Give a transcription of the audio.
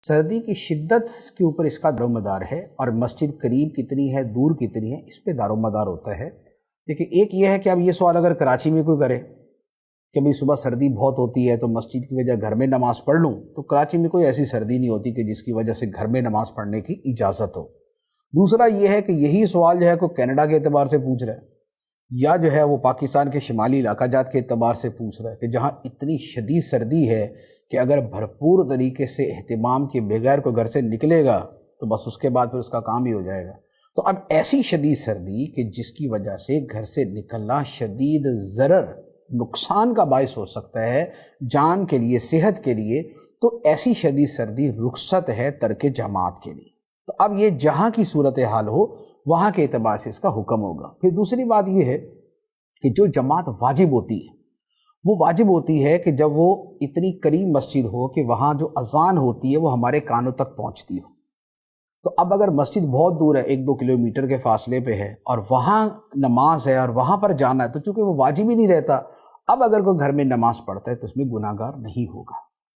سردی کی شدت کے اوپر اس کا دار و مدار ہے، اور مسجد قریب کتنی ہے دور کتنی ہے اس پہ دار و مدار ہوتا ہے۔ دیکھیں، ایک یہ ہے کہ اب یہ سوال اگر کراچی میں کوئی کرے کہ بھئی صبح سردی بہت ہوتی ہے تو مسجد کی وجہ گھر میں نماز پڑھ لوں، تو کراچی میں کوئی ایسی سردی نہیں ہوتی کہ جس کی وجہ سے گھر میں نماز پڑھنے کی اجازت ہو۔ دوسرا یہ ہے کہ یہی سوال جو ہے کوئی کینیڈا کے اعتبار سے پوچھ رہا ہے، یا جو ہے وہ پاکستان کے شمالی علاقہ جات کے اعتبار سے پوچھ رہا ہے کہ جہاں اتنی شدید سردی ہے کہ اگر بھرپور طریقے سے اہتمام کے بغیر کوئی گھر سے نکلے گا تو بس اس کے بعد پھر اس کا کام ہی ہو جائے گا۔ تو اب ایسی شدید سردی کہ جس کی وجہ سے گھر سے نکلنا شدید ضرر، نقصان کا باعث ہو سکتا ہے جان کے لیے، صحت کے لیے، تو ایسی شدید سردی رخصت ہے ترک جماعت کے لیے۔ تو اب یہ جہاں کی صورتحال ہو وہاں کے اعتبار سے اس کا حکم ہوگا۔ پھر دوسری بات یہ ہے کہ جو جماعت واجب ہوتی ہے وہ واجب ہوتی ہے کہ جب وہ اتنی قریب مسجد ہو کہ وہاں جو اذان ہوتی ہے وہ ہمارے کانوں تک پہنچتی ہو۔ تو اب اگر مسجد بہت دور ہے، 1-2 کلومیٹر کے فاصلے پہ ہے، اور وہاں نماز ہے اور وہاں پر جانا ہے، تو چونکہ وہ واجب ہی نہیں رہتا، اب اگر کوئی گھر میں نماز پڑھتا ہے تو اس میں گناہگار نہیں ہوگا۔